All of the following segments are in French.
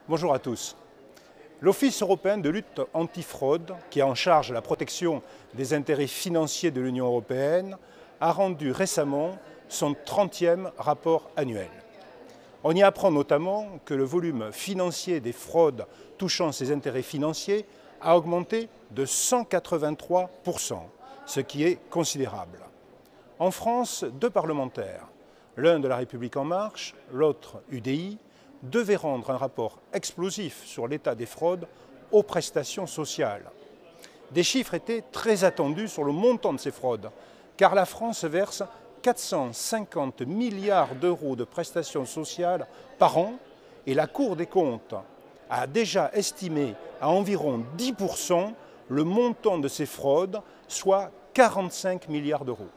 Bonjour à tous. L'Office européen de lutte antifraude, qui est en charge de la protection des intérêts financiers de l'Union européenne, a rendu récemment son 30e rapport annuel. On y apprend notamment que le volume financier des fraudes touchant ces intérêts financiers a augmenté de 183%, ce qui est considérable. En France, deux parlementaires, l'un de La République En Marche, l'autre UDI, devaient rendre un rapport explosif sur l'état des fraudes aux prestations sociales. Des chiffres étaient très attendus sur le montant de ces fraudes, car la France verse 450 milliards d'euros de prestations sociales par an et la Cour des comptes a déjà estimé à environ 10% le montant de ces fraudes, soit 45 milliards d'euros.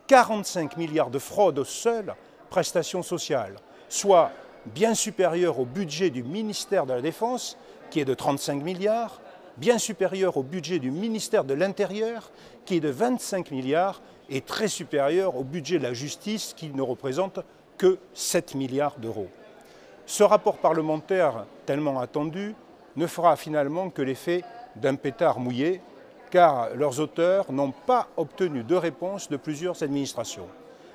45 milliards de fraudes aux seules prestations sociales, soit bien supérieur au budget du ministère de la Défense, qui est de 35 milliards, bien supérieur au budget du ministère de l'Intérieur, qui est de 25 milliards, et très supérieur au budget de la justice, qui ne représente que 7 milliards d'euros. Ce rapport parlementaire, tellement attendu, ne fera finalement que l'effet d'un pétard mouillé, car leurs auteurs n'ont pas obtenu de réponse de plusieurs administrations.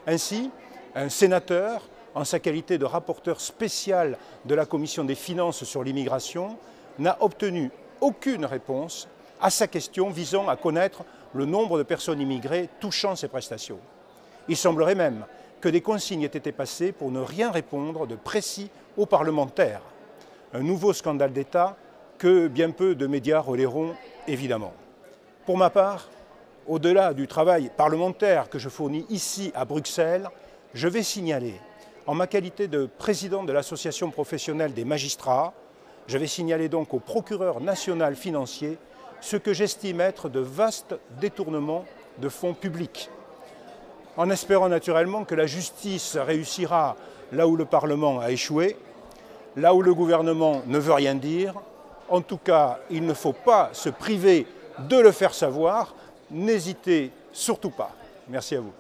Ainsi, un sénateur, en sa qualité de rapporteur spécial de la Commission des finances sur l'immigration, n'a obtenu aucune réponse à sa question visant à connaître le nombre de personnes immigrées touchant ces prestations. Il semblerait même que des consignes aient été passées pour ne rien répondre de précis aux parlementaires. Un nouveau scandale d'État que bien peu de médias relayeront évidemment. Pour ma part, au-delà du travail parlementaire que je fournis ici à Bruxelles, je vais signaler, en ma qualité de président de l'Association professionnelle des magistrats, je vais signaler donc au procureur national financier ce que j'estime être de vastes détournements de fonds publics. En espérant naturellement que la justice réussira là où le Parlement a échoué, là où le gouvernement ne veut rien dire. En tout cas, il ne faut pas se priver de le faire savoir. N'hésitez surtout pas. Merci à vous.